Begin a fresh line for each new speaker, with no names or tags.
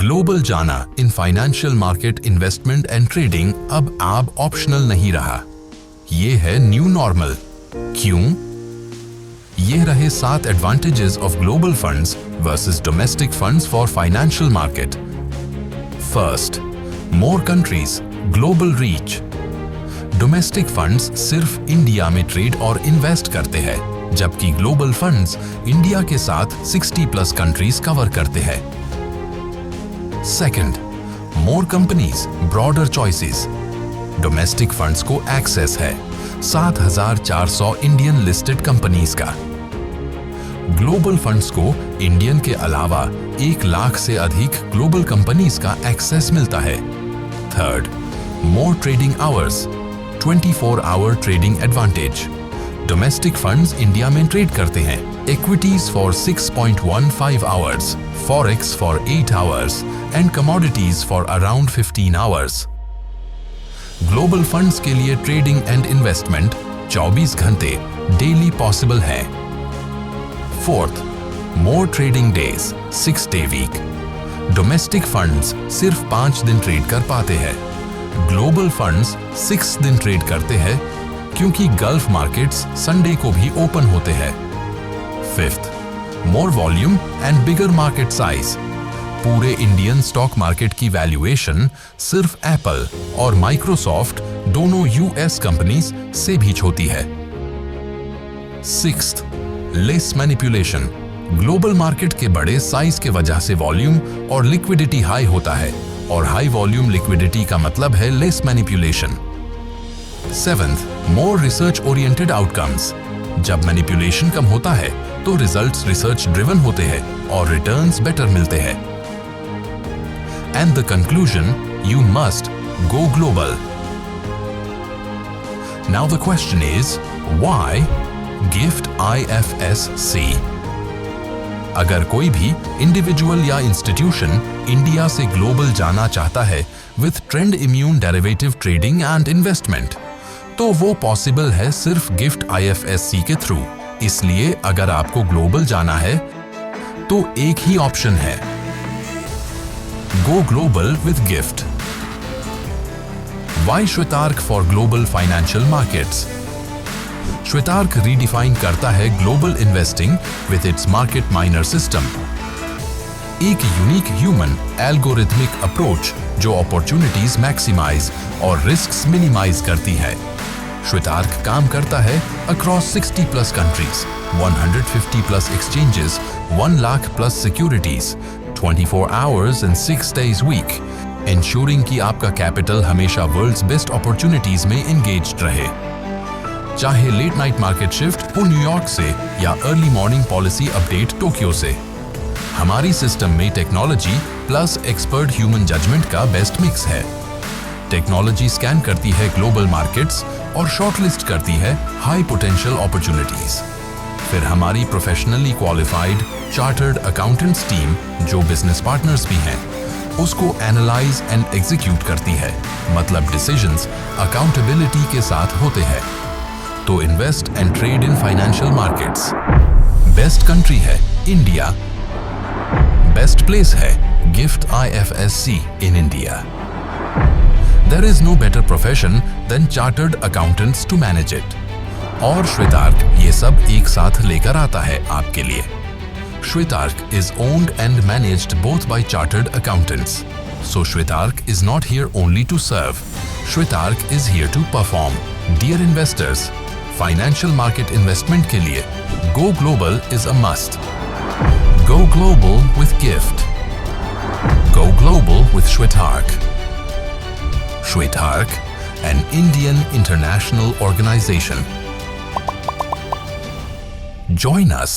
Global जाना in financial market investment and trading अब optional नहीं रहा। ये है न्यू नॉर्मल। क्यों? ये रहे 7 advantages of global funds versus domestic funds for financial market. First, more countries, global reach. Domestic funds सिर्फ इंडिया में ट्रेड और इन्वेस्ट करते हैं, जबकि ग्लोबल फंड्स इंडिया के साथ 60+ कंट्रीज कवर करते हैं। सेकंड, मोर companies, broader choices. Domestic funds को एक्सेस है 7,400 इंडियन लिस्टेड कंपनीज का। ग्लोबल फंड्स को इंडियन के अलावा 1 लाख से अधिक ग्लोबल कंपनीज का एक्सेस मिलता है। Third, more trading hours, 24 hour trading advantage. Domestic funds India में ट्रेड करते हैं equities for 6.15 hours, forex for 8 hours and commodities for around 15 hours. Global funds के लिए ट्रेडिंग एंड इन्वेस्टमेंट 24 घंटे डेली पॉसिबल है। Fourth, more trading days, 6 day week. Domestic funds सिर्फ 5 दिन trade कर पाते हैं, ग्लोबल फंड्स 6 दिन ट्रेड करते हैं क्योंकि गल्फ मार्केट्स संडे को भी ओपन होते हैं। Fifth, more volume and bigger market size. पूरे इंडियन स्टॉक मार्केट की वैल्यूएशन सिर्फ एप्पल और माइक्रोसॉफ्ट दोनों यूएस कंपनीज से भी छोटी है। Sixth, less manipulation. Global market के बड़े साइज के वजह से वॉल्यूम और लिक्विडिटी हाई होता है, और हाई वॉल्यूम लिक्विडिटी का मतलब है less manipulation. Seventh, more research oriented outcomes. जब मैनिपुलेशन कम होता है तो रिजल्ट्स रिसर्च ड्रिवन होते हैं और रिटर्न्स बेटर मिलते हैं। And the conclusion, you must go global. Now the question is why gift IFSC? अगर कोई भी इंडिविजुअल या इंस्टीट्यूशन इंडिया से ग्लोबल जाना चाहता है with trend immune derivative trading and investment, तो वो पॉसिबल है सिर्फ गिफ्ट IFSC के थ्रू। इसलिए अगर आपको ग्लोबल जाना है तो एक ही ऑप्शन है, go global with gift. Why Shwetark for global financial markets? Shwetark redefine करता है global investing with its market miner system, एक यूनिक ह्यूमन एल्गोरिथमिक अप्रोच जो अपॉर्चुनिटीज मैक्सिमाइज और रिस्क्स मिनिमाइज करती है। श्वेतार्क काम करता है across 60+ countries, 150+ exchanges, 1 lakh+ securities, 24 hours and 6 days week, ensuring कि आपका कैपिटल हमेशा वर्ल्ड्स बेस्ट अपॉर्चुनिटीज में एंगेज्ड रहे। चाहे लेट नाइट मार्केट शिफ्ट हो न्यूयॉर्क से या early morning policy update Tokyo से, हमारी सिस्टम में technology plus expert human judgment का बेस्ट मिक्स है। टेक्नोलॉजी स्कैन करती है ग्लोबल मार्केट्स और शॉर्टलिस्ट करती है हाई पोटेंशियल अपॉर्चुनिटीज। फिर हमारी professionally qualified chartered accountants team, जो बिजनेस पार्टनर्स भी हैं, उसको एनालाइज एंड एग्जीक्यूट करती है, मतलब डिसीजंस अकाउंटेबिलिटी के साथ होते हैं। तो invest and trade in financial markets. Best country है इंडिया, बेस्ट प्लेस है gift IFSC in India. There is no better profession than chartered accountants to manage it. और श्वेतार्क ये सब एक साथ लेकर आता है आपके लिए। श्वेतार्क is owned and managed both by chartered accountants. So Shwetark is not here only to serve. Shwetark is here to perform. Dear investors, financial market investment के लिए Go Global is a must. Go global with GIFT. Go global with Shwetark. Shwetark, an Indian international organization. Join us